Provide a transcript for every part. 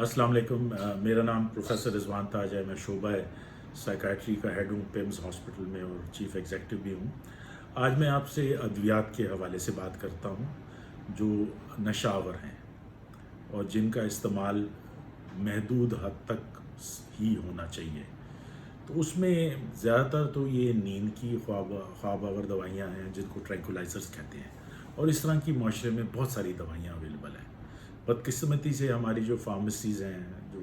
अस्सलाम वालेकुम। मेरा नाम प्रोफेसर रिजवान ताज है। मैं शोबा साइकाट्री का हेड हूँ पिम्स हॉस्पिटल में और चीफ़ एग्जेक्टिव भी हूँ। आज मैं आपसे अद्वियात के हवाले से बात करता हूँ जो नशावर हैं और जिनका इस्तेमाल महदूद हद तक ही होना चाहिए। तो उसमें ज़्यादातर तो ये नींद की ख्वाब आवर दवाइयाँ हैं जिनको ट्रैंकुलाइजर्स कहते हैं, और इस तरह की माशरे में बहुत सारी दवाइयाँ अवेलेबल हैं। बदकिस्मती से हमारी जो फार्मेसीज़ हैं, जो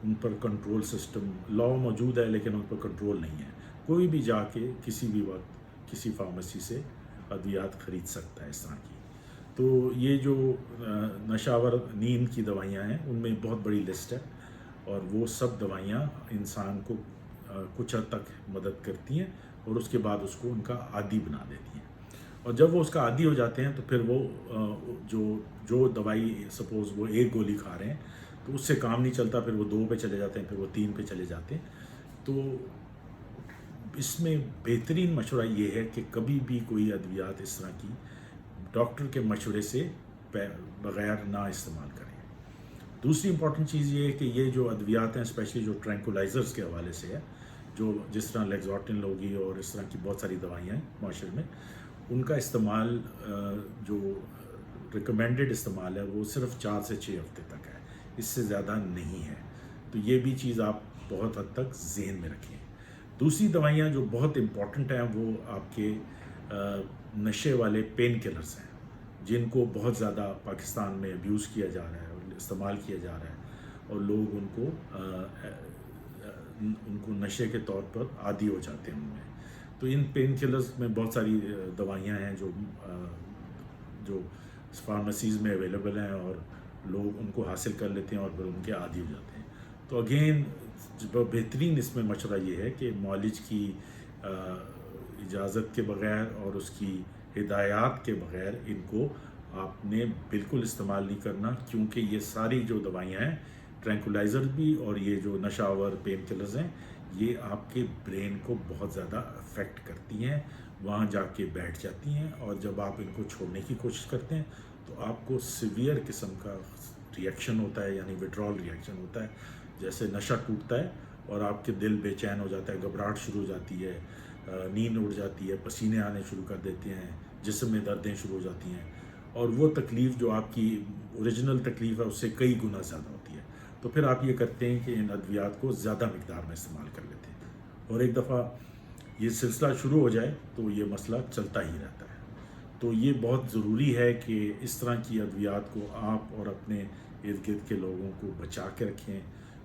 उन पर कंट्रोल सिस्टम लॉ मौजूद है लेकिन उन पर कंट्रोल नहीं है। कोई भी जाके किसी भी वक्त किसी फार्मेसी से अद्वियात ख़रीद सकता है इस तरह की। तो ये जो नशावर नींद की दवाइयाँ हैं उनमें बहुत बड़ी लिस्ट है, और वो सब दवाइयाँ इंसान को कुछ हद तक मदद करती हैं और उसके बाद उसको उनका आदी बना देती हैं। और जब वो उसका आदी हो जाते हैं तो फिर वो जो जो दवाई सपोज़ वो एक गोली खा रहे हैं तो उससे काम नहीं चलता, फिर वो 2 पे चले जाते हैं, फिर वो 3 पे चले जाते हैं। तो इसमें बेहतरीन मशवरा ये है कि कभी भी कोई अद्वियात इस तरह की डॉक्टर के मशवरे से बग़ैर ना इस्तेमाल करें। दूसरी इंपॉर्टेंट चीज़ ये है कि ये जो अद्वियात हैं, स्पेशली जो ट्रैंकुलाइजर्स के हवाले से है, जो जिस तरह लेक्सोटिन होगी और इस तरह की बहुत सारी दवाइयाँ हैं माशरे में, उनका इस्तेमाल जो रिकमेंडेड इस्तेमाल है वो सिर्फ 4 से 6 हफ्ते तक है, इससे ज़्यादा नहीं है। तो ये भी चीज़ आप बहुत हद तक ज़हन में रखें। दूसरी दवाइयाँ जो बहुत इम्पॉर्टेंट हैं वो आपके नशे वाले पेन किलर्स हैं, जिनको बहुत ज़्यादा पाकिस्तान में अब्यूज़ किया जा रहा है और इस्तेमाल किया जा रहा है, और लोग उनको नशे के तौर पर आदी हो जाते हैं उनमें। तो इन पेन किलर्स में बहुत सारी दवाइयाँ हैं जो फार्मेसीज़ में अवेलेबल हैं, और लोग उनको हासिल कर लेते हैं और फिर उनके आदी हो जाते हैं। तो अगेन बेहतरीन इसमें मशवरा ये है कि मौलिज की इजाज़त के बग़ैर और उसकी हिदायत के बग़ैर इनको आपने बिल्कुल इस्तेमाल नहीं करना, क्योंकि ये सारी जो दवाइयाँ हैं, ट्रैंकुलाइज़र भी और ये जो नशावर पेन किलर्स हैं, ये आपके ब्रेन को बहुत ज़्यादा अफेक्ट करती हैं, वहाँ जाके बैठ जाती हैं, और जब आप इनको छोड़ने की कोशिश करते हैं तो आपको सीवियर किस्म का रिएक्शन होता है, यानी विड्रॉल रिएक्शन होता है। जैसे नशा टूटता है और आपके दिल बेचैन हो जाता है, घबराहट शुरू हो जाती है, नींद उड़ जाती है, पसीने आने शुरू कर देते हैं, जिस्म में दर्दें शुरू हो जाती हैं, और वो तकलीफ़ जो आपकी ओरिजिनल तकलीफ़ है उससे कई गुना ज़्यादा होती है। तो फिर आप ये करते हैं कि इन अद्वियात को ज़्यादा मिक़दार में इस्तेमाल कर लेते हैं, और एक दफ़ा ये सिलसिला शुरू हो जाए तो ये मसला चलता ही रहता है। तो ये बहुत ज़रूरी है कि इस तरह की अद्वियात को आप और अपने इर्द गिर्द के लोगों को बचा के रखें।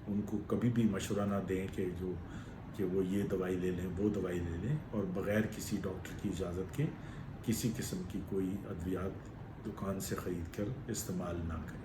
उनको कभी भी मशवरा ना दें कि वो ये दवाई ले लें, वो दवाई ले लें, और बग़ैर किसी डॉक्टर की इजाज़त के किसी किस्म की कोई अद्वियात दुकान से ख़रीद कर इस्तेमाल ना करें।